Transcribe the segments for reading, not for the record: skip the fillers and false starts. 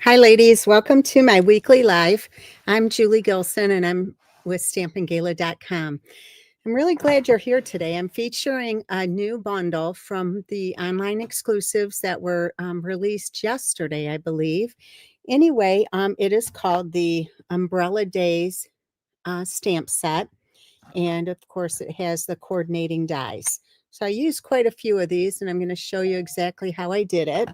Hi, ladies. Welcome to my weekly live. I'm Julie Gilson, and I'm with stampinggala.com. I'm really glad you're here today. I'm featuring a new bundle from the online exclusives that were released yesterday, I believe. Anyway, it is called the Umbrella Days stamp set. And of course, it has the coordinating dies. So I used quite a few of these, and I'm going to show you exactly how I did it.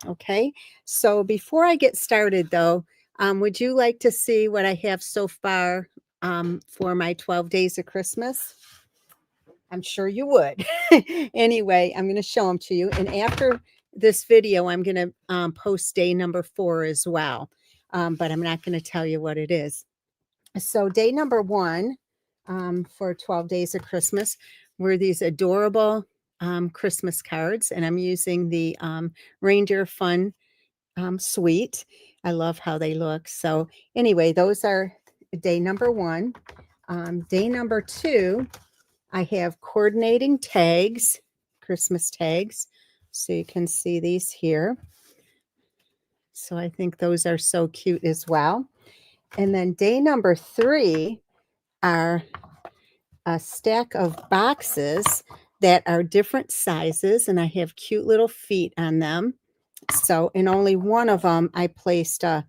Okay, so before I get started though, would you like to see what I have so far for my 12 days of Christmas? I'm sure you would. Anyway, I'm going to show them to you. And after this video, I'm going to post day number 4 as well. But I'm not going to tell you what it is. So day number 1 for 12 days of Christmas were these adorable Christmas cards. And I'm using the Reindeer Fun Suite. I love how they look. So anyway, those are day number 1. Day number 2, I have coordinating tags, Christmas tags. So you can see these here. So I think those are so cute as well. And then day number 3 are a stack of boxes that are different sizes, and I have cute little feet on them. So in only one of them, I placed a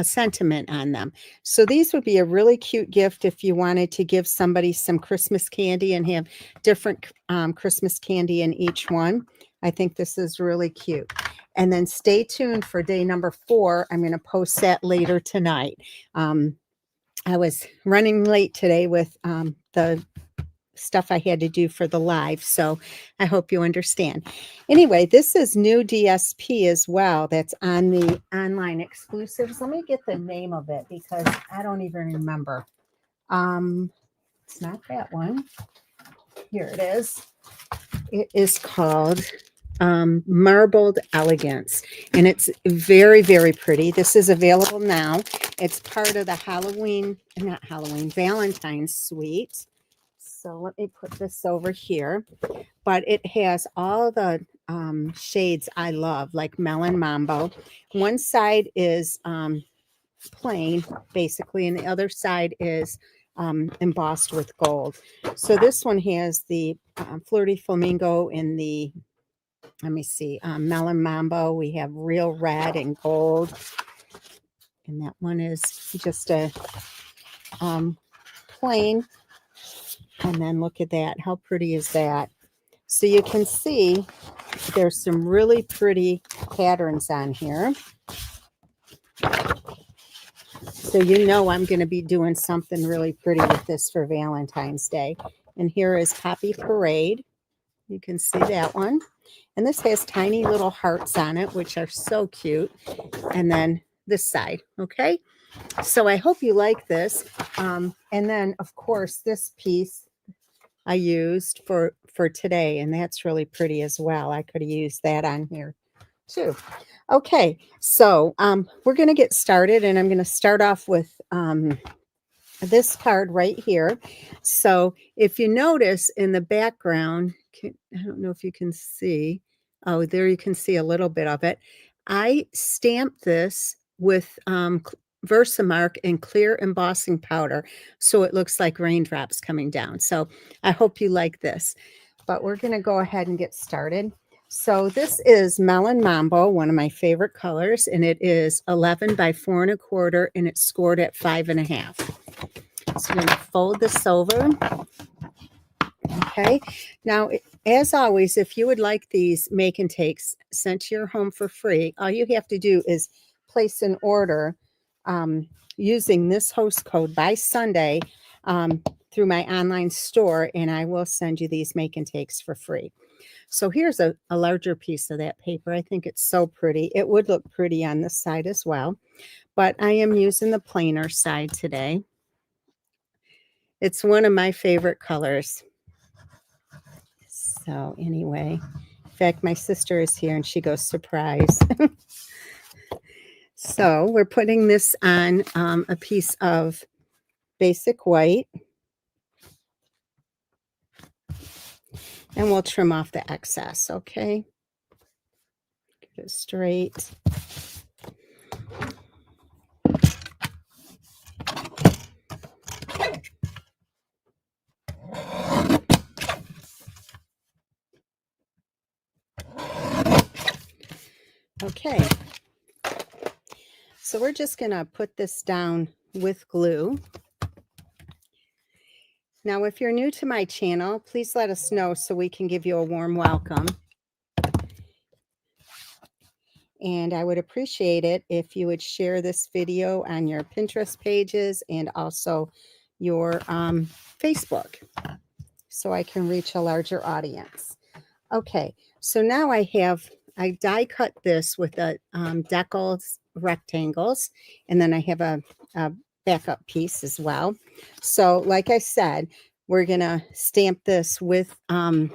sentiment on them. So these would be a really cute gift if you wanted to give somebody some Christmas candy and have different Christmas candy in each one. I think this is really cute. And then stay tuned for day number 4. I'm going to post that later tonight. I was running late today with the stuff I had to do for the live, so I hope you understand. Anyway, this is new DSP as well that's on the online exclusives. Let me get the name of it because I don't even remember. It's not that one. Here it is. It is called Marbled Elegance, and it's very, very pretty. This is available now. It's part of the Valentine's suite. So let me put this over here. But it has all the shades I love, like Melon Mambo. One side is plain, basically, and the other side is embossed with gold. So this one has the Flirty Flamingo in the, let me see, Melon Mambo. We have real red and gold. And that one is just a plain. And then look at that. How pretty is that? So you can see there's some really pretty patterns on here. So you know I'm going to be doing something really pretty with this for Valentine's Day. And here is Happy Parade. You can see that one. And this has tiny little hearts on it, which are so cute. And then this side, okay? So I hope you like this. And then, of course, this piece I used for today, and that's really pretty as well. I could have used that on here too. Okay, so we're going to get started, and I'm going to start off with this card right here. So if you notice in the background, I don't know if you can see. Oh, there you can see a little bit of it. I stamped this with Versamark and clear embossing powder, so it looks like raindrops coming down. So I hope you like this. But we're going to go ahead and get started. So this is Melon Mambo, one of my favorite colors, and it is 11 by 4 1/4, and it's scored at 5 1/2. So I'm going to fold this over. Okay. Now, as always, if you would like these make and takes sent to your home for free, all you have to do is place an order using this host code by Sunday through my online store, and I will send you these make and takes for free. So here's a larger piece of that paper. I think it's so pretty. It would look pretty on this side as well, but I am using the plainer side today. It's one of my favorite colors. So anyway, in fact, my sister is here and she goes, surprise. So we're putting this on a piece of basic white. And we'll trim off the excess, okay? Get it straight. Okay, so we're just going to put this down with glue. Now, if you're new to my channel, please let us know so we can give you a warm welcome. And I would appreciate it if you would share this video on your Pinterest pages and also your Facebook, so I can reach a larger audience. Okay, so now I die cut this with a decals rectangles, and then I have a backup piece as well. So like I said, we're gonna stamp this with the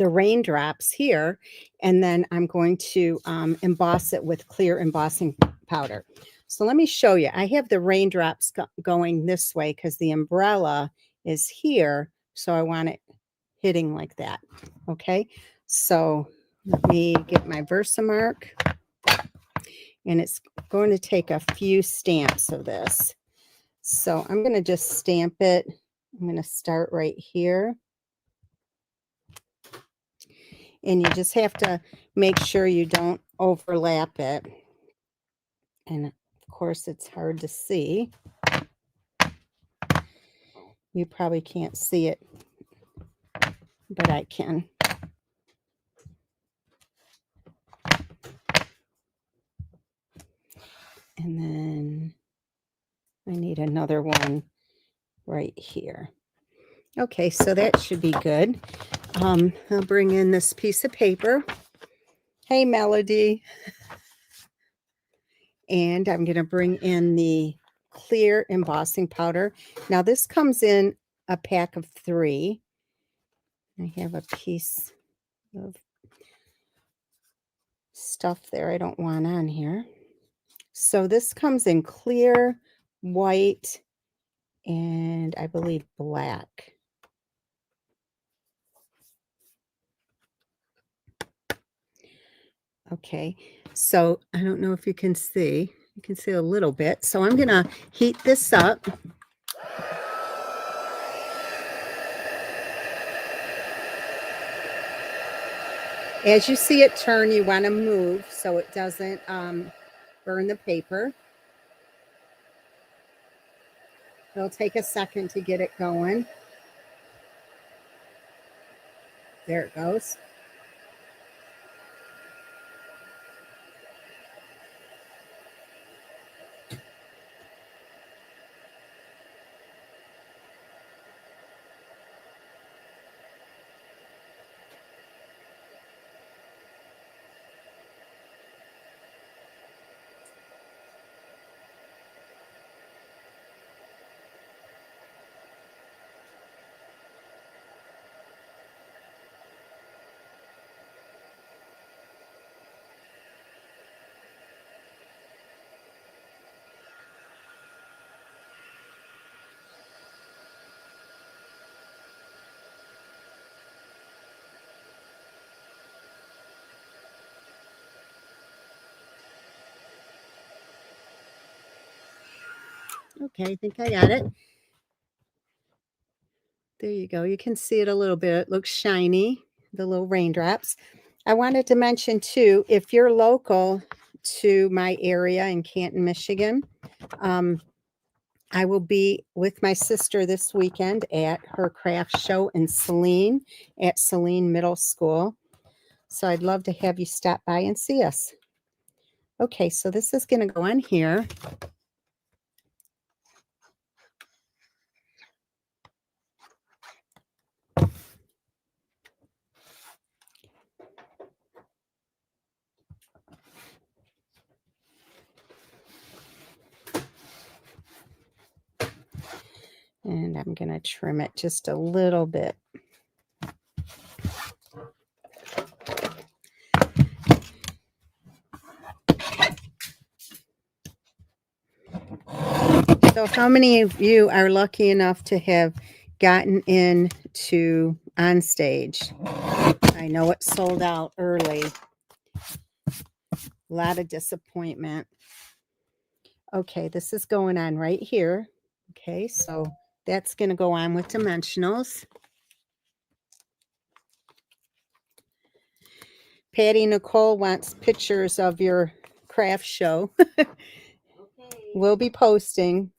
raindrops here, and then I'm going to emboss it with clear embossing powder. So let me show you. I have the raindrops going this way because the umbrella is here, so I want it hitting like that. Okay, so let me get my Versamark, and it's going to take a few stamps of this. So I'm going to just stamp it. I'm going to start right here. And you just have to make sure you don't overlap it. And of course, it's hard to see. You probably can't see it, but I can. And then I need another one right here. Okay, so that should be good. I'll bring in this piece of paper. Hey, Melody. And I'm going to bring in the clear embossing powder. Now, this comes in a pack of 3. I have a piece of stuff there I don't want on here. So this comes in clear, white, and I believe black. Okay, so I don't know if you can see. You can see a little bit. So I'm going to heat this up. As you see it turn, you want to move so it doesn't burn the paper. It'll take a second to get it going. There it goes. Okay, I think I got it. There you go. You can see it a little bit. It looks shiny, the little raindrops. I wanted to mention too, if you're local to my area in Canton, Michigan, I will be with my sister this weekend at her craft show in Saline at Saline Middle School. So I'd love to have you stop by and see us. Okay, so this is going to go on here. And I'm going to trim it just a little bit. So how many of you are lucky enough to have gotten into On Stage? I know it sold out early. A lot of disappointment. Okay, this is going on right here. Okay, so that's going to go on with dimensionals. Patty Nicole wants pictures of your craft show. Okay. We'll be posting.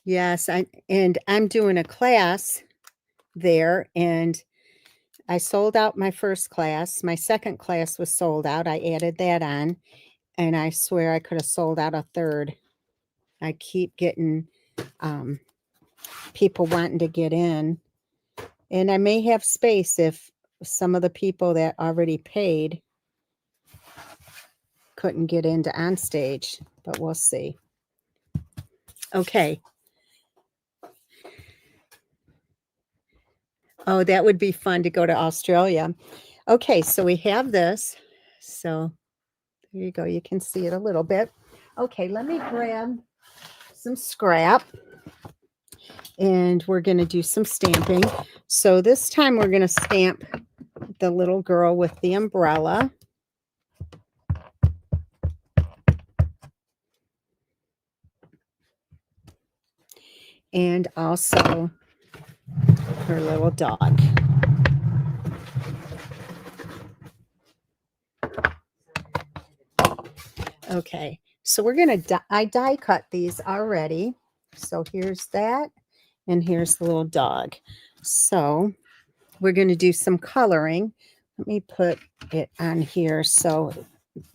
Yes, I'm doing a class there, and I sold out my first class. My second class was sold out. I added that on, and I swear I could have sold out a third. I keep getting people wanting to get in, and I may have space if some of the people that already paid couldn't get into on stage, but we'll see. Okay. Oh, that would be fun to go to Australia. Okay, so we have this. So there you go. You can see it a little bit. Okay, let me grab some scrap, and we're going to do some stamping. So this time we're going to stamp the little girl with the umbrella. And also her little dog. Okay, so we're going to, I die cut these already. So here's that, and here's the little dog. So we're going to do some coloring. Let me put it on here so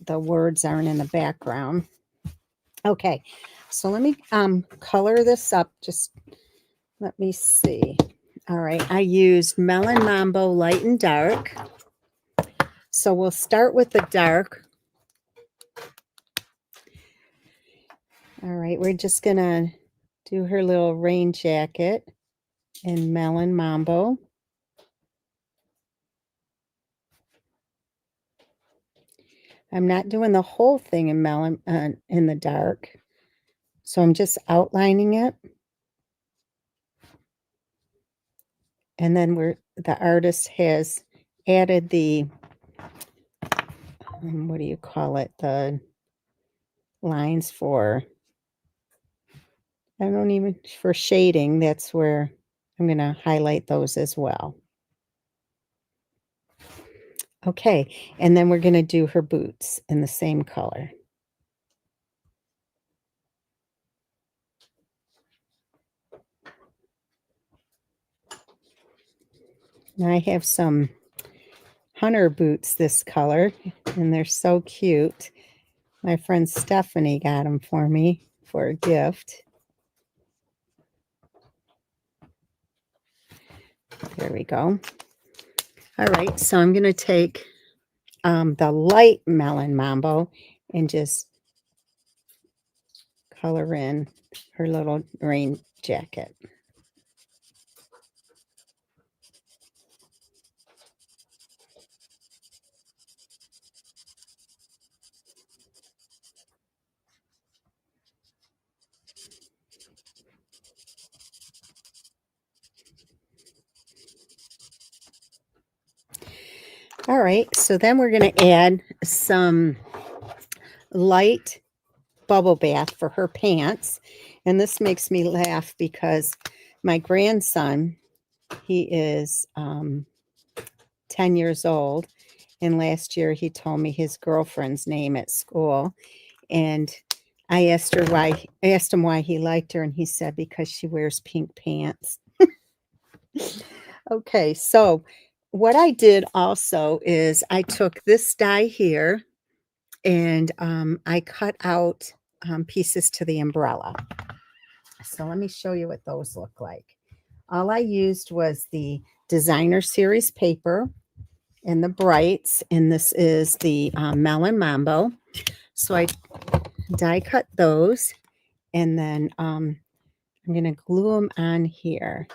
the words aren't in the background. Okay, so let me color this up. Just let me see. All right, I used Melon Mambo Light and Dark. So we'll start with the dark. All right, we're just going to do her little rain jacket in Melon Mambo. I'm not doing the whole thing in melon in the dark. So I'm just outlining it. And then the artist has added the, what do you call it? The lines for, for shading. That's where I'm going to highlight those as well. Okay, and then we're going to do her boots in the same color. Now I have some hunter boots this color, and they're so cute. My friend Stephanie got them for me for a gift. There we go. All right, so I'm going to take the light Melon Mambo and just color in her little rain jacket. All right, so then we're going to add some light bubble bath for her pants. And this makes me laugh because my grandson, he is 10 years old. And last year he told me his girlfriend's name at school. And I asked him why he liked her. And he said, because she wears pink pants. Okay, so what I did also is I took this die here and I cut out pieces to the umbrella. So let me show you what those look like. All I used was the designer series paper and the brights, and this is the Melon Mambo. So I die cut those, and then I'm going to glue them on here.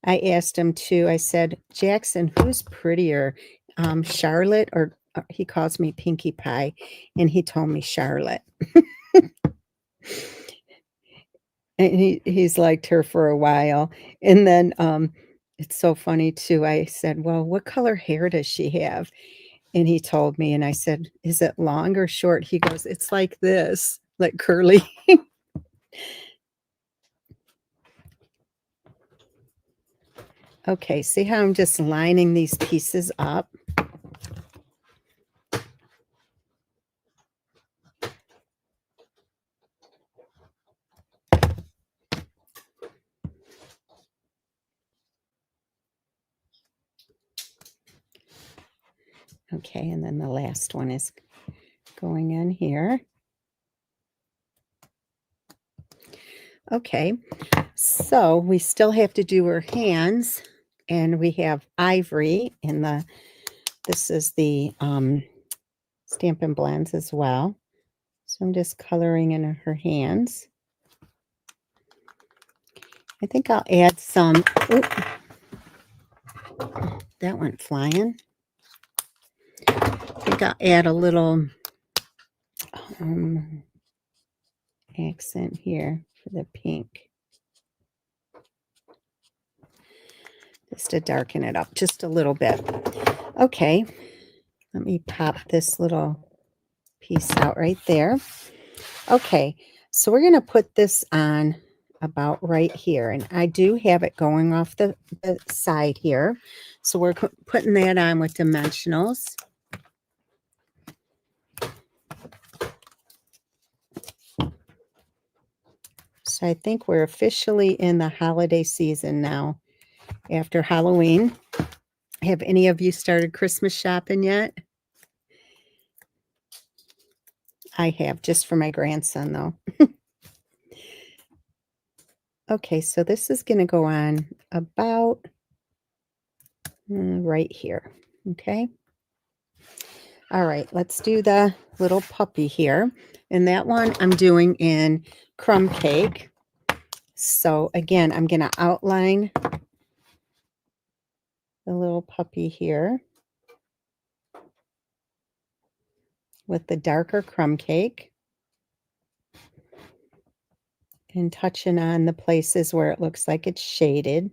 I asked him I said, Jackson, who's prettier, Charlotte, or he calls me Pinkie Pie, and he told me Charlotte. And he's liked her for a while. And then it's so funny too. I said, well, what color hair does she have? And he told me, and I said, is it long or short? He goes, it's like this, like curly. Okay, see how I'm just lining these pieces up? Okay, and then the last one is going in here. Okay, so we still have to do her hands, and we have ivory in the, this is the Stampin' Blends as well. So I'm just coloring in her hands. I think I'll add some, oop, that went flying. I think I'll add a little accent here for the pink. Just to darken it up just a little bit. Okay, let me pop this little piece out right there. Okay, so we're going to put this on about right here. And I do have it going off the side here. So we're putting that on with dimensionals. So I think we're officially in the holiday season now after Halloween. Have any of you started Christmas shopping yet? I have, just for my grandson though. Okay, so this is going to go on about right here. Okay. All right, let's do the little puppy here. And that one I'm doing in crumb cake. So again, I'm going to outline the little puppy here with the darker crumb cake. And touching on the places where it looks like it's shaded.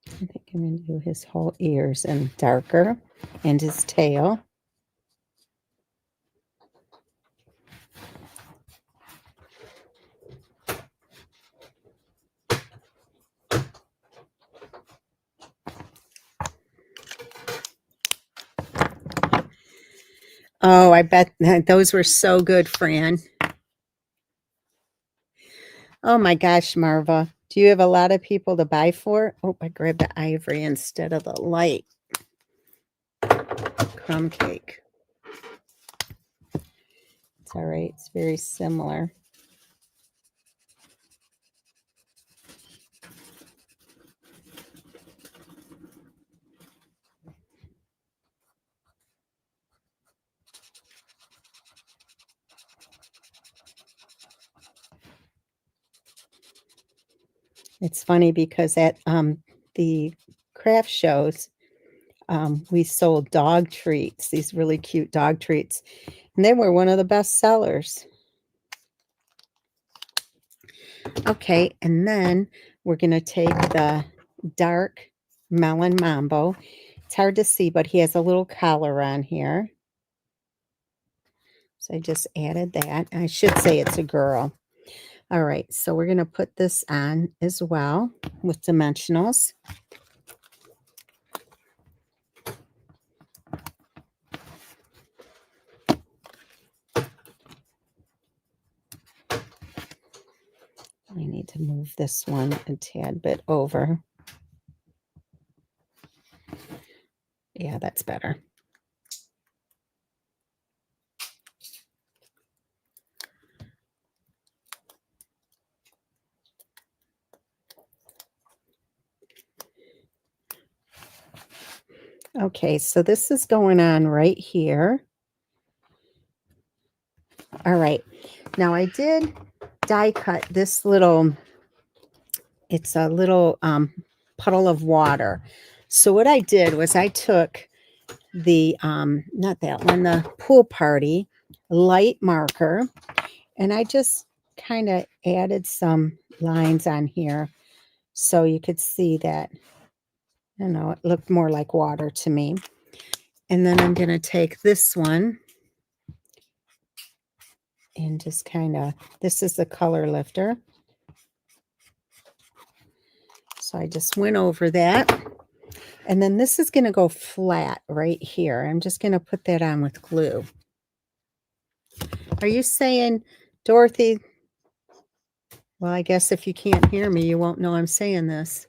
I think I'm going to do his whole ears and darker, and his tail. Oh, I bet those were so good, Fran. Oh my gosh, Marva. Do you have a lot of people to buy for? Oh, I grabbed the ivory instead of the light crumb cake. It's all right. It's very similar. It's funny because at the craft shows, we sold dog treats, these really cute dog treats, and they were one of the best sellers. Okay, and then we're going to take the dark Melon Mambo. It's hard to see, but he has a little collar on here. So I just added that. I should say it's a girl. All right, so we're going to put this on as well with dimensionals. I need to move this one a tad bit over. Yeah, that's better. Okay, so this is going on right here. All right, now I did die cut this little, it's a little puddle of water. So what I did was I took the, not that one, the pool party light marker, and I just kind of added some lines on here so you could see that, you know, it looked more like water to me. And then I'm going to take this one and just kind of, this is the color lifter. So I just went over that. And then this is going to go flat right here. I'm just going to put that on with glue. Are you saying, Dorothy? Well, I guess if you can't hear me, you won't know I'm saying this.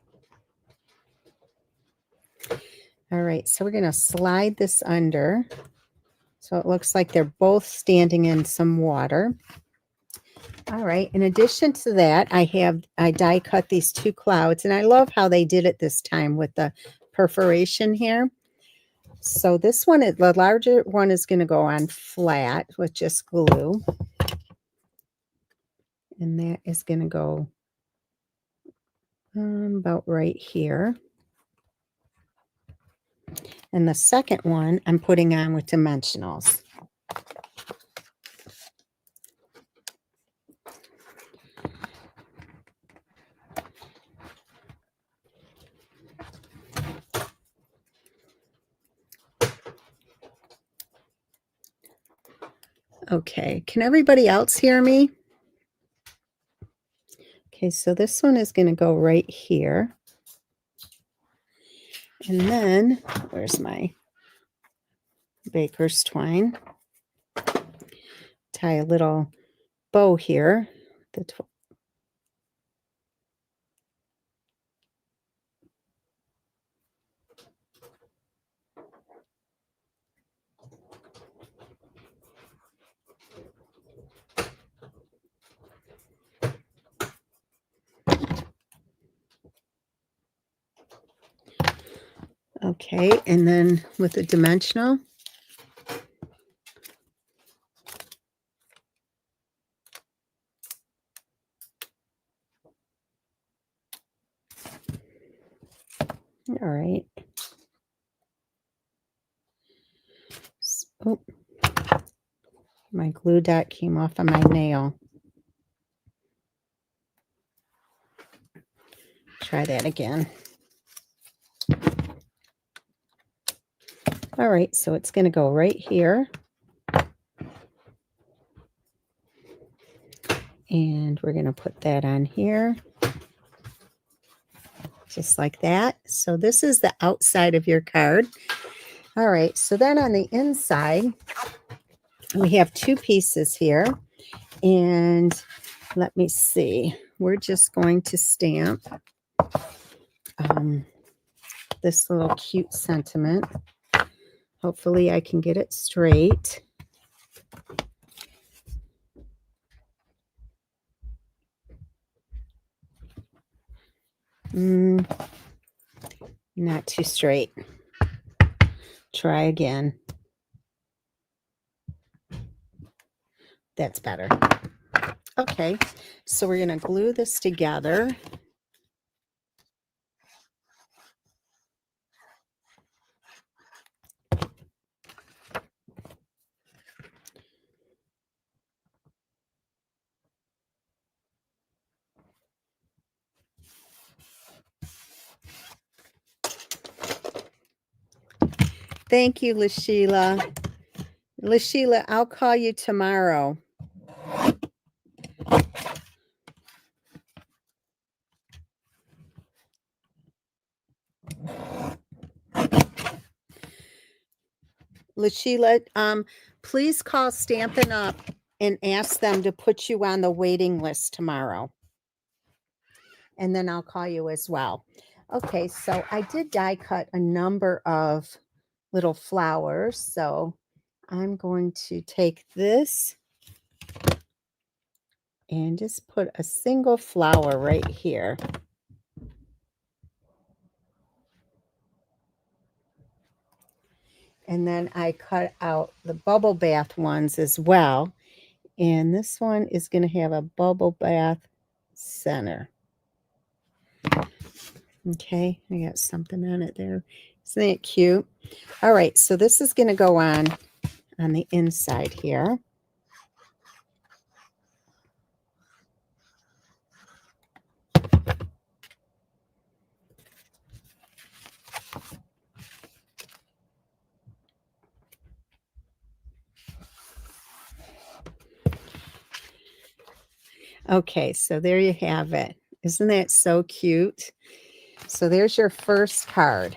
All right, so we're going to slide this under. So it looks like they're both standing in some water. All right, in addition to that, I die cut these two clouds, and I love how they did it this time with the perforation here. So this one, the larger one is going to go on flat with just glue. And that is going to go about right here. And the second one I'm putting on with dimensionals. Okay, can everybody else hear me? Okay, so this one is going to go right here. And then, where's my baker's twine? Tie a little bow here. Okay, and then with the dimensional, all right. Oh, my glue dot came off of my nail. Try that again. All right, so it's going to go right here. And we're going to put that on here. Just like that. So this is the outside of your card. All right, so then on the inside, we have two pieces here. And let me see. We're just going to stamp this little cute sentiment. Hopefully I can get it straight. Not too straight. Try again. That's better. Okay, so we're going to glue this together. Thank you, LaSheila. LaSheila, I'll call you tomorrow. LaSheila, please call Stampin' Up and ask them to put you on the waiting list tomorrow. And then I'll call you as well. Okay, so I did die cut a number of little flowers. So I'm going to take this and just put a single flower right here. And then I cut out the bubble bath ones as well. And this one is going to have a bubble bath center. Okay, I got something on it there. Isn't it cute? All right, so this is going to go on the inside here. Okay, so there you have it. Isn't that so cute? So there's your first card.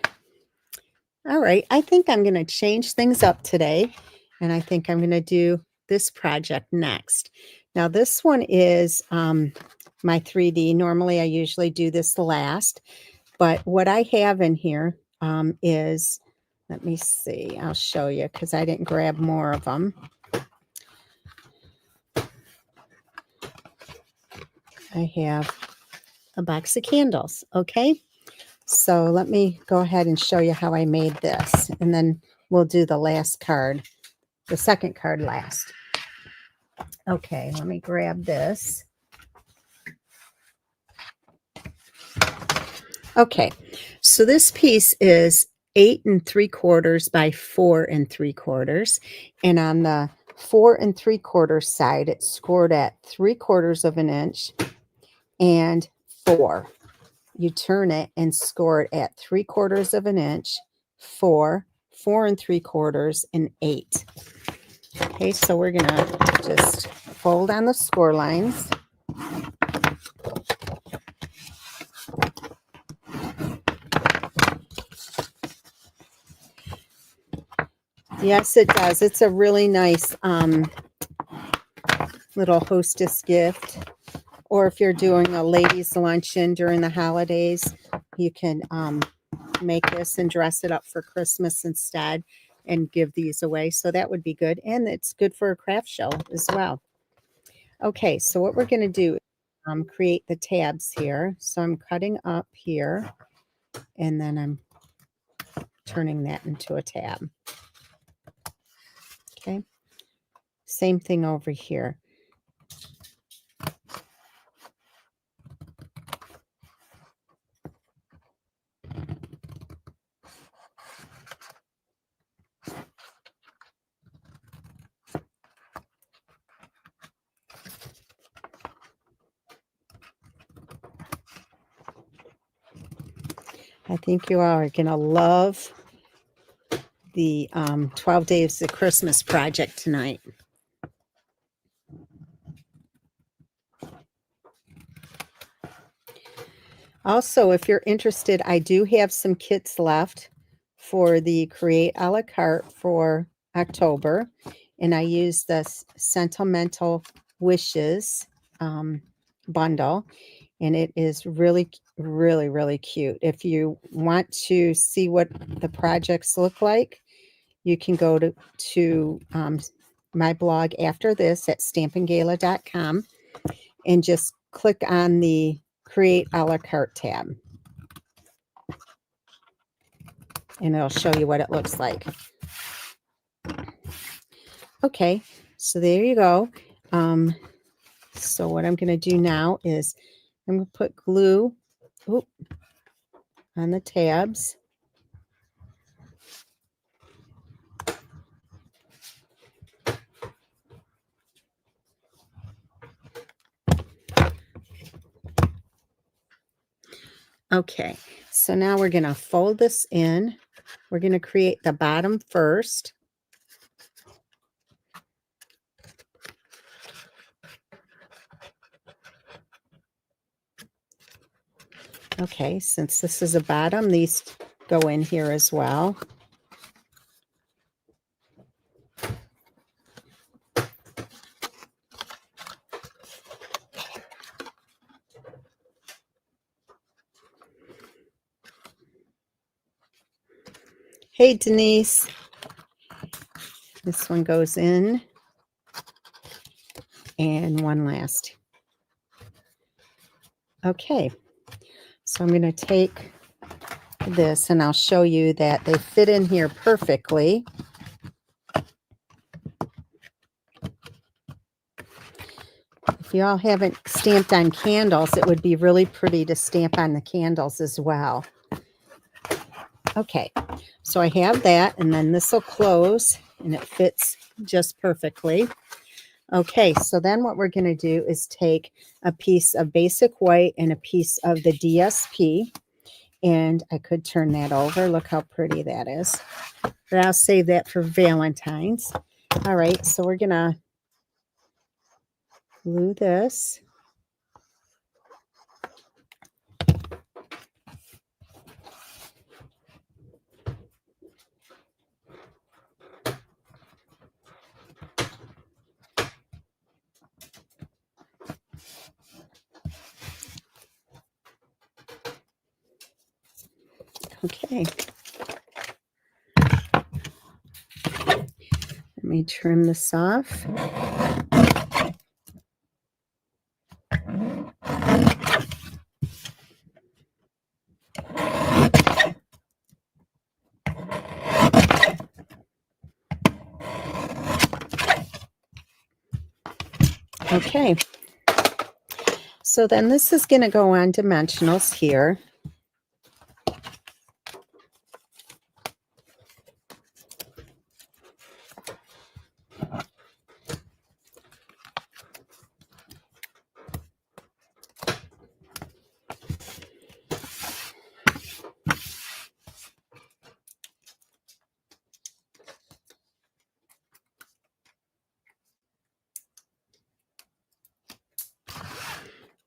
All right, I think I'm going to change things up today, and I think I'm going to do this project next. Now, this one is my 3D. Normally, I usually do this last, but what I have in here is, let me see, I'll show you because I didn't grab more of them. I have a box of candles, okay? So let me go ahead and show you how I made this, and then we'll do the last card, the second card last. Okay, let me grab this. Okay, so this piece is 8 3/4 by 4 3/4, and on the 4 3/4 side, it's scored at 3/4 of an inch and 4. You turn it and score it at 3/4 of an inch, 4, 4 3/4, and 8. Okay, so we're gonna just fold on the score lines. Yes, it does. It's a really nice little hostess gift. Or if you're doing a ladies' luncheon during the holidays, you can make this and dress it up for Christmas instead and give these away. So that would be good. And it's good for a craft show as well. Okay, so what we're going to do is create the tabs here. So I'm cutting up here, and then I'm turning that into a tab. Okay, same thing over here. I think you all are going to love the 12 Days of Christmas project tonight. Also, if you're interested, I do have some kits left for the Create a la carte for October, and I use this Sentimental Wishes bundle, and it is really, really, really cute. If you want to see what the projects look like, you can go to my blog after this at stampingala.com and just click on the Create a la carte tab, and it'll show you what it looks like. Okay, so there you go. So what I'm going to do now is I'm going to put glue on the tabs. Okay, so now we're going to fold this in. We're going to create the bottom first. Okay, since this is a bottom, these go in here as well. Hey, Denise. This one goes in. And one last. Okay, so I'm going to take this and I'll show you that they fit in here perfectly. If you all haven't stamped on candles, it would be really pretty to stamp on the candles as well. Okay, so I have that, and then this will close, and it fits just perfectly. Okay, so then what we're going to do is take a piece of basic white and a piece of the DSP, and I could turn that over. Look how pretty that is. But I'll save that for Valentine's. All right, so we're going to glue this. Okay. Let me trim this off. Okay. So then this is going to go on dimensionals here.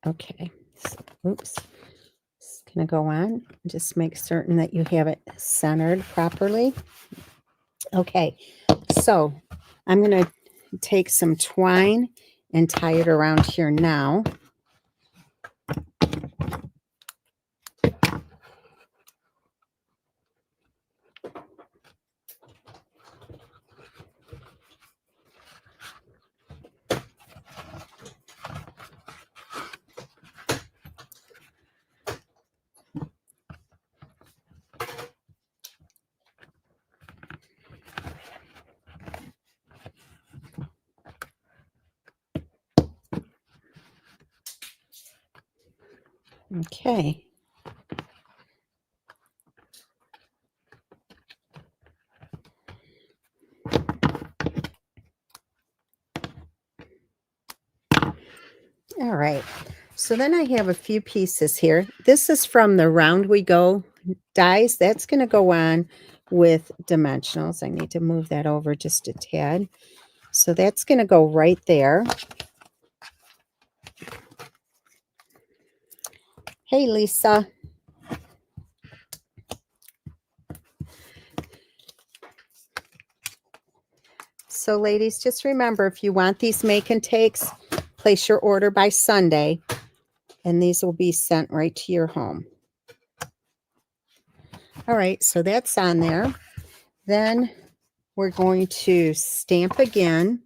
Okay. So, oops. It's going to go on. Just make certain that you have it centered properly. Okay. So I'm going to take some twine and tie it around here now. Okay. All right. So then I have a few pieces here. This is from the Round We Go dies. That's going to go on with dimensionals. I need to move that over just a tad. So that's going to go right there. Hey, Lisa. So ladies, just remember, if you want these make and takes, place your order by Sunday, and these will be sent right to your home. All right, so that's on there. Then we're going to stamp again.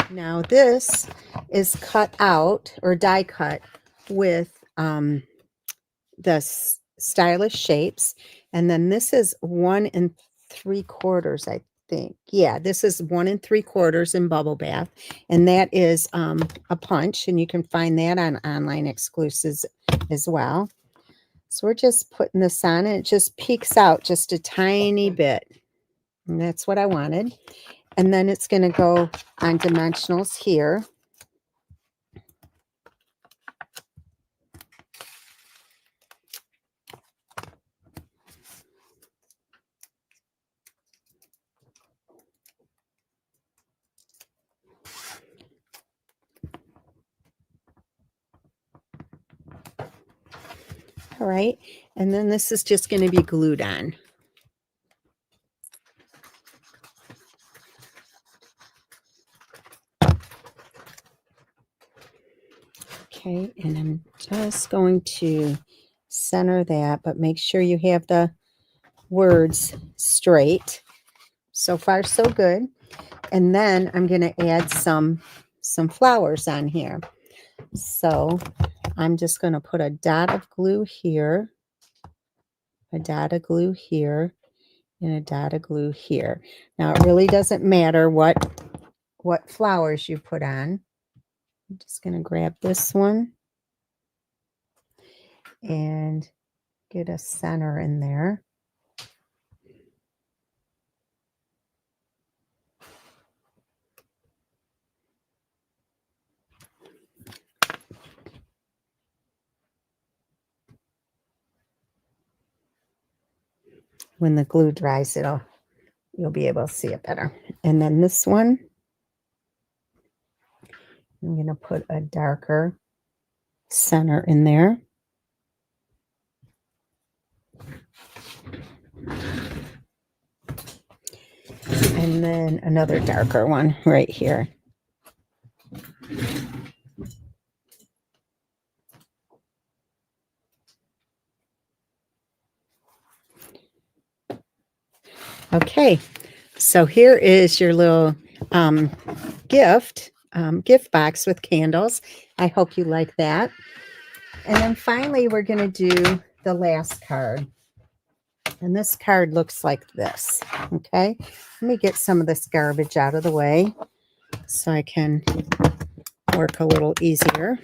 Now this is cut out or die cut with the stylish shapes, and then this is 1 3/4, I think. Yeah, this is 1 3/4 in Bubble Bath, and that is a punch, and you can find that on online exclusives as well. So we're just putting this on, and it just peeks out just a tiny bit, and that's what I wanted. And then it's going to go on dimensionals here. All right, and then this is just going to be glued on. Okay, and I'm just going to center that, but make sure you have the words straight. So far, so good. And then I'm going to add some flowers on here. So I'm just going to put a dot of glue here, a dot of glue here, and a dot of glue here. Now, it really doesn't matter what flowers you put on. I'm just going to grab this one and get a center in there. When the glue dries, you'll be able to see it better. And then this one, I'm going to put a darker center in there. And then another darker one right here. Okay, so here is your little gift box with candles. I hope you like that. And then finally, we're going to do the last card. And this card looks like this. Okay, let me get some of this garbage out of the way so I can work a little easier.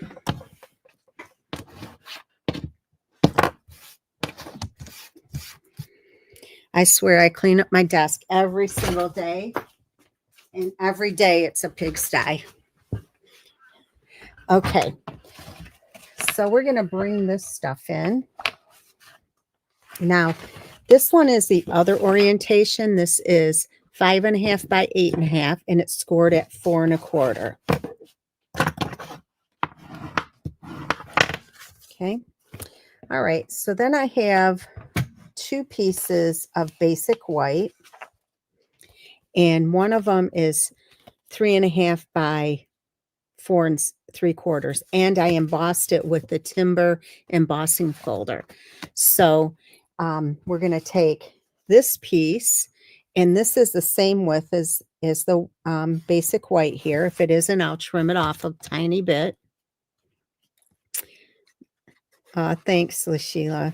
I swear I clean up my desk every single day, and every day it's a pigsty. Okay, so we're going to bring this stuff in. Now, this one is the other orientation. This is 5.5 by 8.5, and it's scored at 4 1/4. Okay. All right. So then I have 2 pieces of basic white, and one of them is 3.5 by 4 3/4, and I embossed it with the timber embossing folder. So we're going to take this piece, and this is the same width as the basic white here. If it isn't, I'll trim it off a tiny bit. Thanks, LaSheila.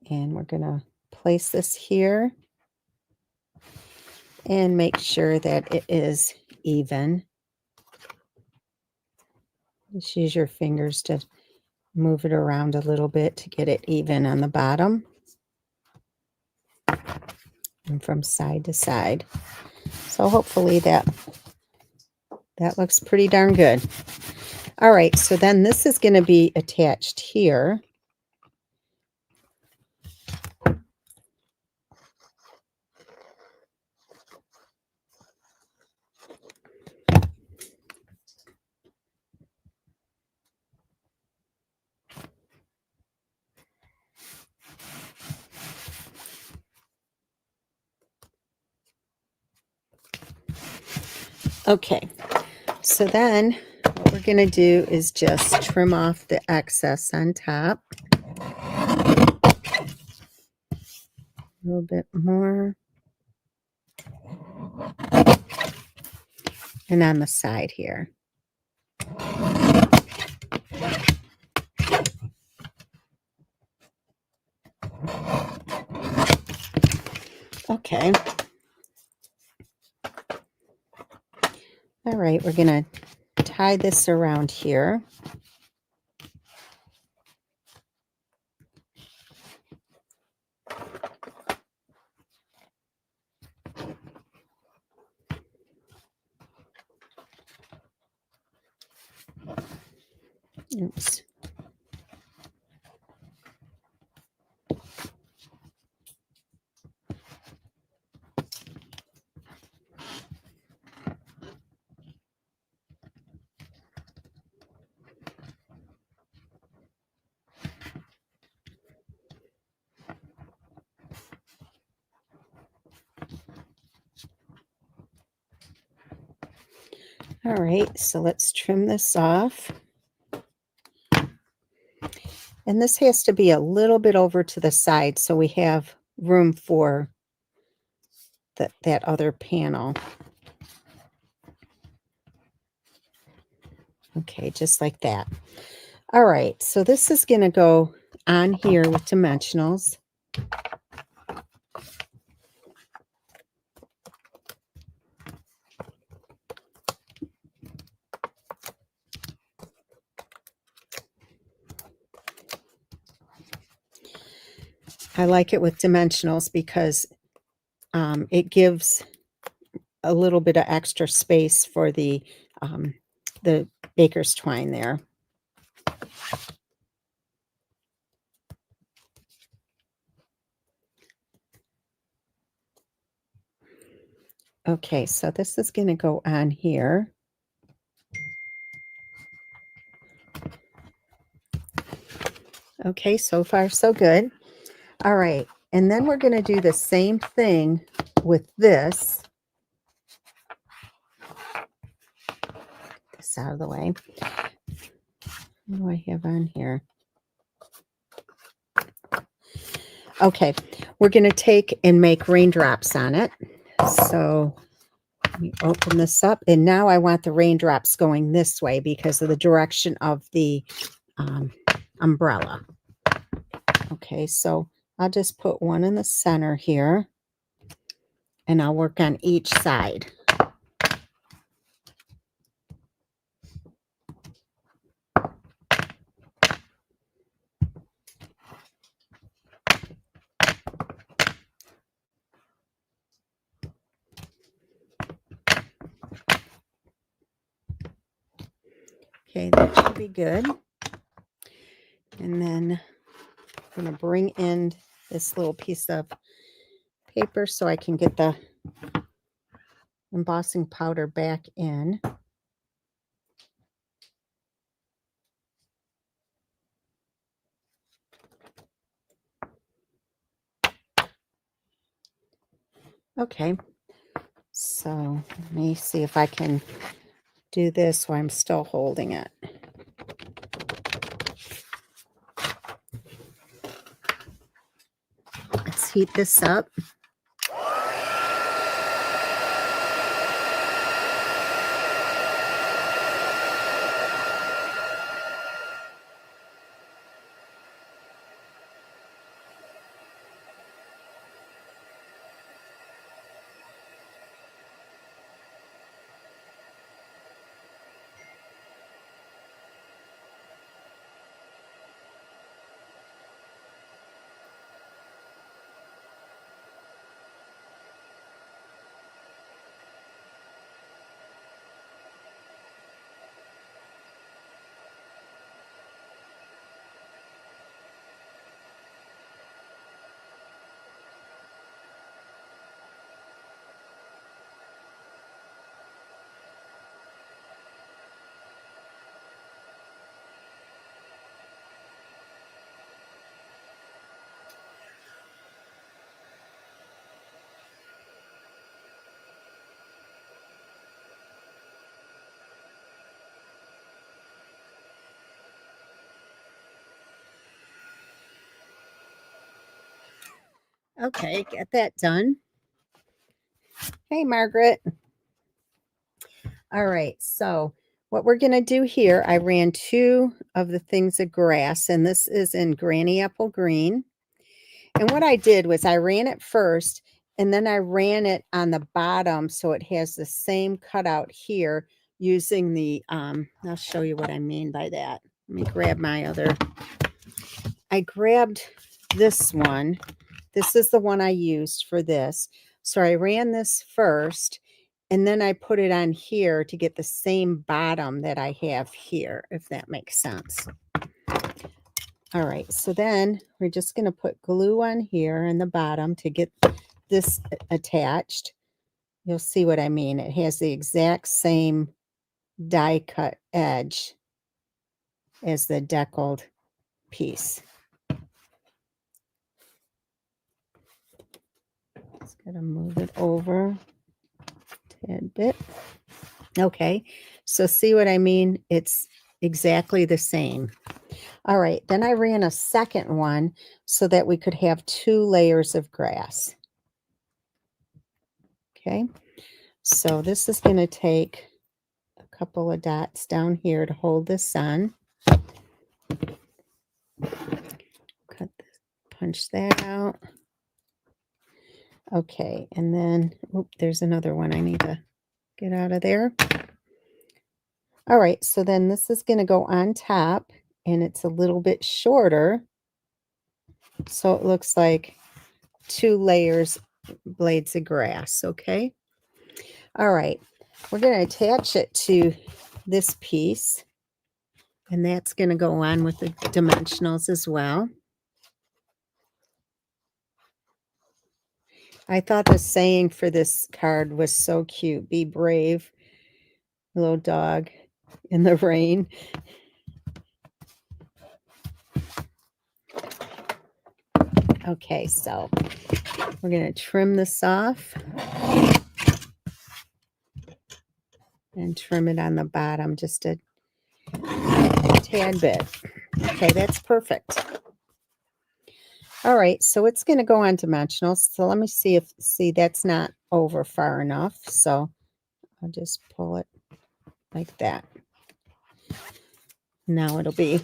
And we're going to place this here and make sure that it is even. Just use your fingers to move it around a little bit to get it even on the bottom and from side to side. So hopefully that looks pretty darn good. All right, so then this is going to be attached here. Okay, so then what we're going to do is just trim off the excess on top. A little bit more. And on the side here. Okay. All right, we're going to tie this around here. Oops. All right, so let's trim this off. And this has to be a little bit over to the side so we have room for that other panel. Okay, just like that. All right, so this is going to go on here with dimensionals. I like it with dimensionals because it gives a little bit of extra space for the baker's twine there. Okay, so this is going to go on here. Okay, so far so good. All right, and then we're going to do the same thing with this. Get this out of the way. What do I have on here? Okay, we're going to take and make raindrops on it. So let me open this up. And now I want the raindrops going this way because of the direction of the umbrella. Okay, so I'll just put one in the center here. And I'll work on each side. Okay, that should be good. And then I'm going to bring in this little piece of paper so I can get the embossing powder back in. Okay, so let me see if I can do this while I'm still holding it. Let's heat this up. Okay, get that done. Hey, Margaret. All right, so what we're going to do here, I ran 2 of the things of grass, and this is in Granny Apple Green. And what I did was I ran it first, and then I ran it on the bottom so it has the same cutout here using the, I'll show you what I mean by that. Let me grab my other, I grabbed this one. This is the one I used for this. So I ran this first, and then I put it on here to get the same bottom that I have here, if that makes sense. All right, so then we're just going to put glue on here in the bottom to get this attached. You'll see what I mean. It has the exact same die cut edge as the deckled piece. Just got to move it over a tad bit. Okay, so see what I mean? It's exactly the same. All right, then I ran a second one so that we could have 2 layers of grass. Okay, so this is going to take a couple of dots down here to hold this on. Cut this, punch that out. Okay, and then, there's another one I need to get out of there. All right, so then this is going to go on top, and it's a little bit shorter. So it looks like 2 layers blades of grass, okay? All right, we're going to attach it to this piece, and that's going to go on with the dimensionals as well. I thought the saying for this card was so cute. Be brave, little dog in the rain. Okay, so we're going to trim this off and trim it on the bottom just a tad bit. Okay, that's perfect. All right, so it's going to go on dimensional. So let me see, that's not over far enough. So I'll just pull it like that. Now it'll be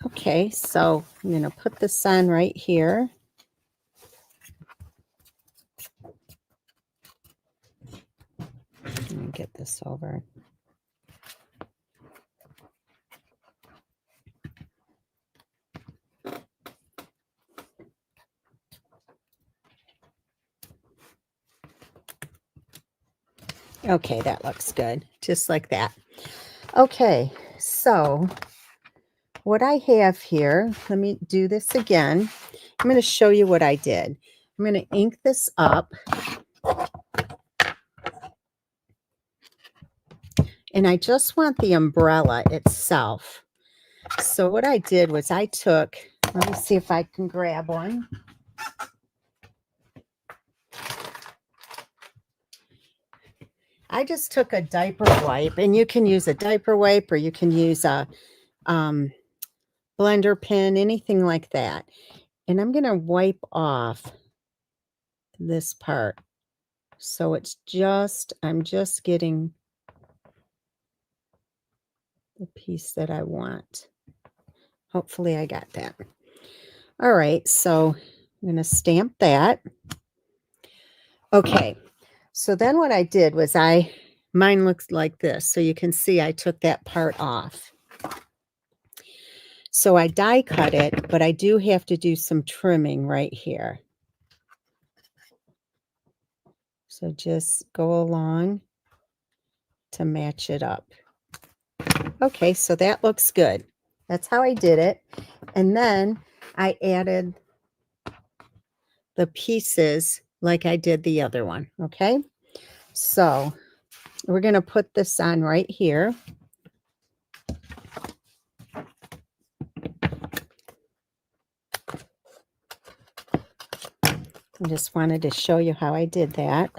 okay. So I'm going to put this on right here. Let me get this over. Okay, that looks good. Just like that. Okay, so what I have here, let me do this again. I'm going to show you what I did. I'm going to ink this up. And I just want the umbrella itself. So what I did was I took, let me see if I can grab one. I just took a diaper wipe, and you can use a diaper wipe or you can use a blender pen, anything like that. And I'm going to wipe off this part. So it's just, I'm just getting the piece that I want. Hopefully I got that. All right, so I'm going to stamp that. Okay, so then what I did was mine looks like this. So you can see I took that part off. So I die cut it, but I do have to do some trimming right here. So just go along to match it up. Okay, so that looks good. That's how I did it. And then I added the pieces like I did the other one. Okay, so we're going to put this on right here. I just wanted to show you how I did that.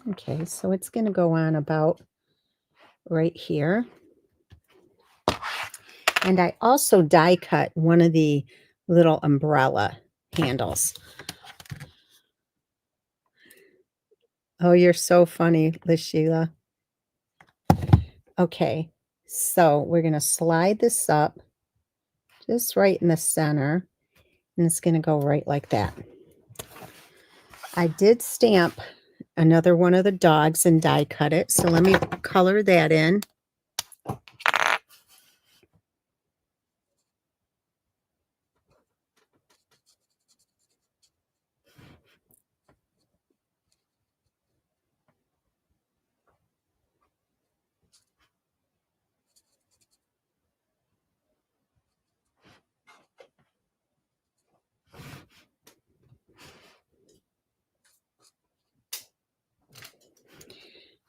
Okay, so it's going to go on about right here. And I also die cut one of the little umbrella handles. Oh, you're so funny, Lashila. Okay, so we're going to slide this up just right in the center, and it's going to go right like that. I did stamp another one of the dogs and die cut it, so let me color that in.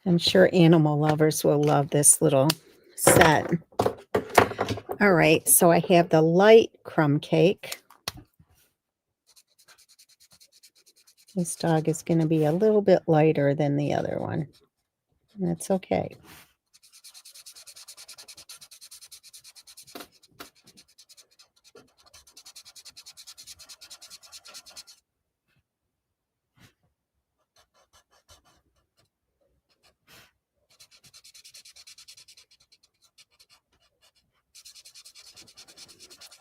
I'm sure animal lovers will love this little set. All right, so I have the light crumb cake. This dog is going to be a little bit lighter than the other one. That's okay.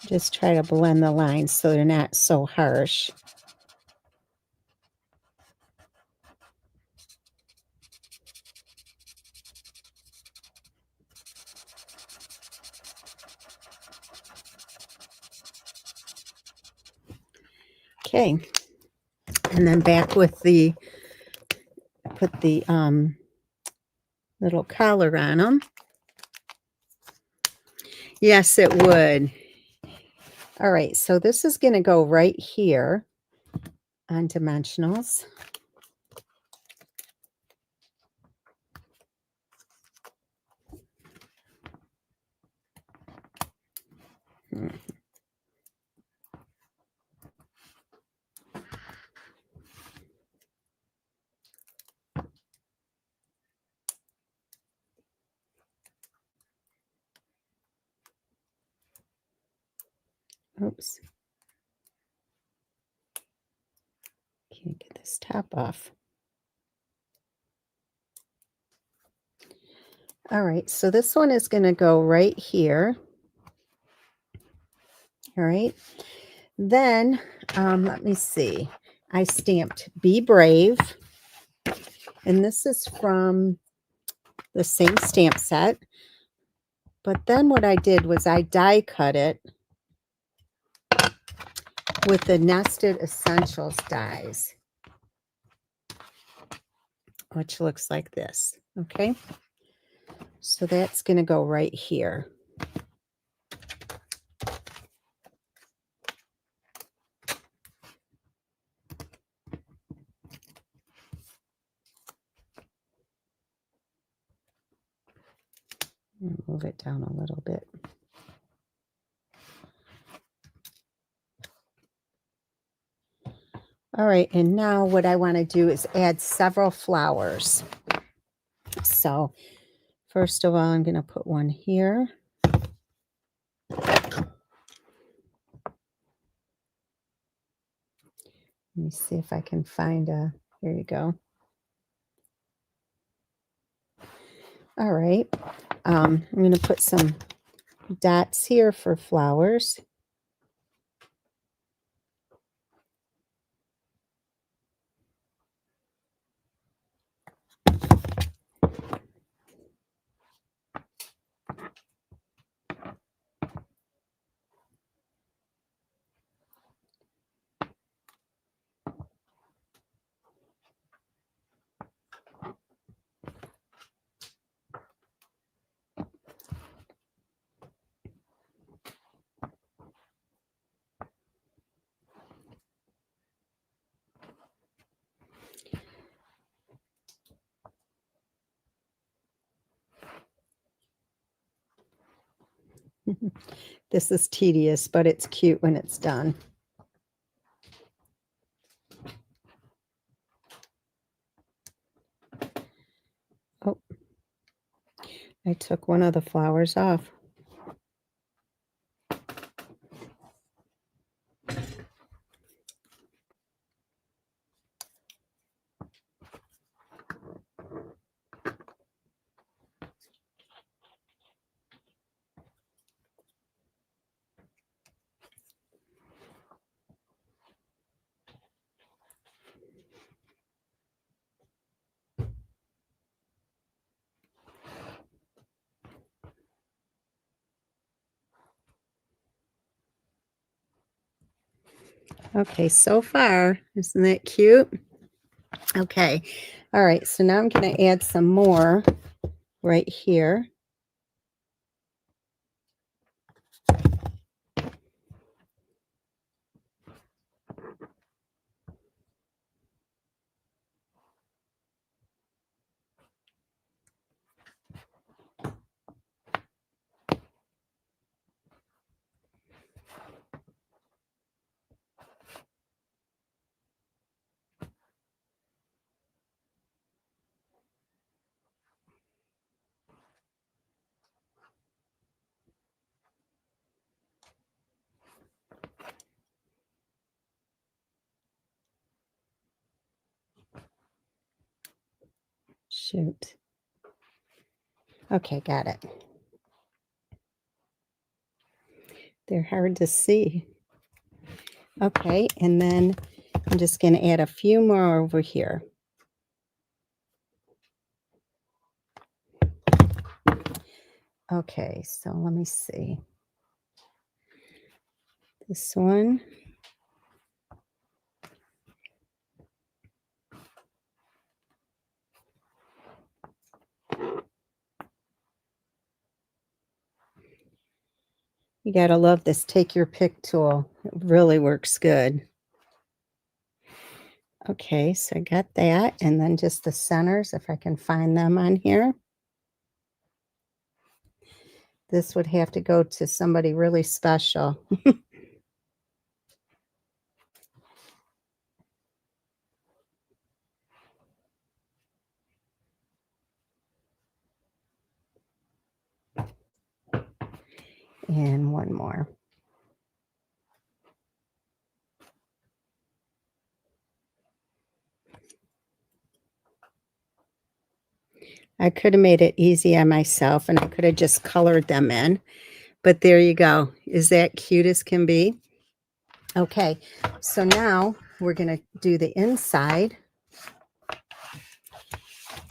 Just try to blend the lines so they're not so harsh. Okay. And then back with the, put the little collar on them. Yes, it would. All right, so this is going to go right here on dimensionals. Oops. Can't get this top off. All right, so this one is going to go right here. All right. Then, let me see. I stamped Be Brave. And this is from the same stamp set. But then what I did was I die cut it with the Nested Essentials dies, which looks like this. Okay. So that's going to go right here. Move it down a little bit. All right, and now what I want to do is add several flowers. So first of all, I'm going to put one here. Let me see if I can find a, here you go. All right, I'm going to put some dots here for flowers. This is tedious, but it's cute when it's done. Oh, I took one of the flowers off. Okay, so far, isn't that cute? Okay, all right, so now I'm going to add some more right here. Shoot. Okay, got it. They're hard to see. Okay, and then I'm just going to add a few more over here. Okay, so let me see. This one. You gotta love this take your pick tool. It really works good. Okay, so I got that, and then just the centers, if I can find them on here. This would have to go to somebody really special. And one more. I could have made it easy on myself, and I could have just colored them in, but there you go. Is that cute as can be? Okay, so now we're gonna do the inside,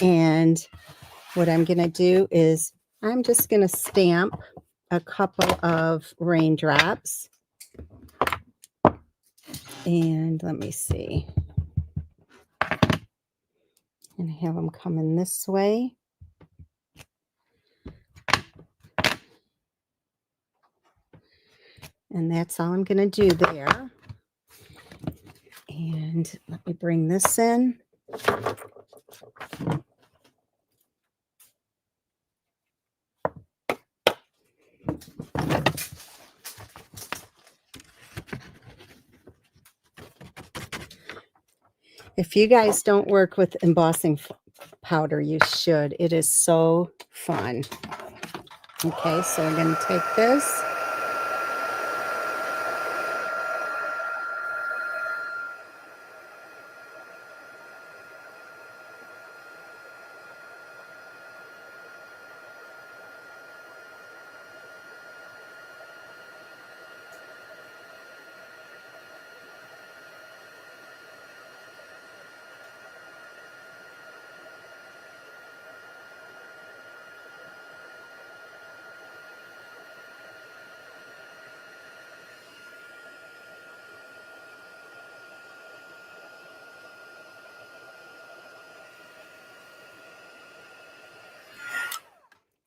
and what I'm gonna do is I'm just gonna stamp a couple of raindrops, and let me see, and have them coming this way. And that's all I'm going to do there. And let me bring this in. If you guys don't work with embossing powder, you should. It is so fun. Okay, so we're going to take this.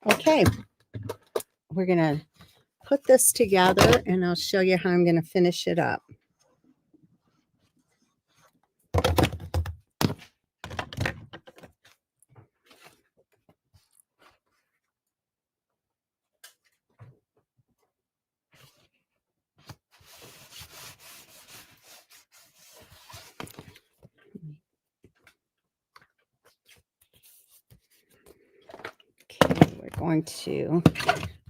Okay, we're going to put this together, and I'll show you how I'm going to finish it up. Okay, we're going to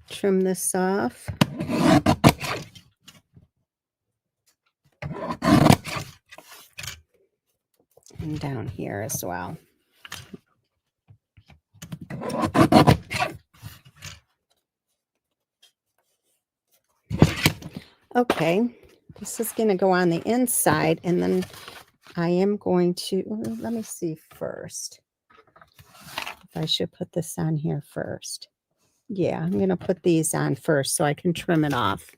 trim this off. And down here as well. Okay, this is going to go on the inside, and then I am going to, let me see first if I should put this on here first. Yeah, I'm going to put these on first so I can trim it off,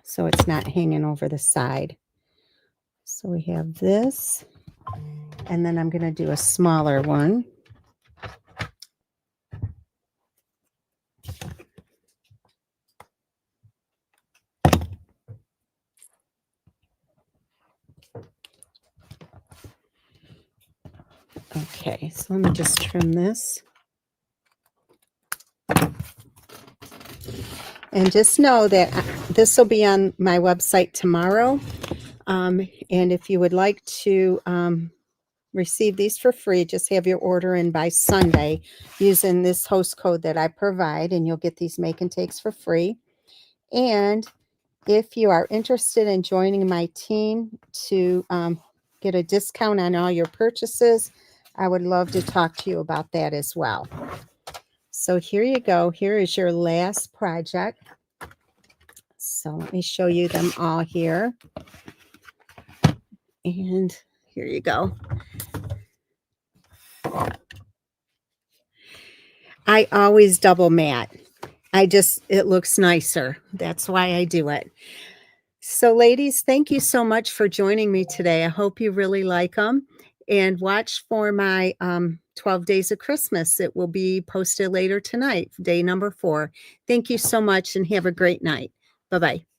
so it's not hanging over the side. So we have this, and then I'm going to do a smaller one. Okay, so let me just trim this. And just know that this will be on my website tomorrow. And if you would like to receive these for free, just have your order in by Sunday using this host code that I provide, and you'll get these make and takes for free. And if you are interested in joining my team to get a discount on all your purchases, I would love to talk to you about that as well. So here you go. Here is your last project. So let me show you them all here. And here you go. I always double mat. It looks nicer. That's why I do it. So ladies, thank you so much for joining me today. I hope you really like them. And watch for my 12 Days of Christmas. It will be posted later tonight, day number 4. Thank you so much and have a great night. Bye-bye.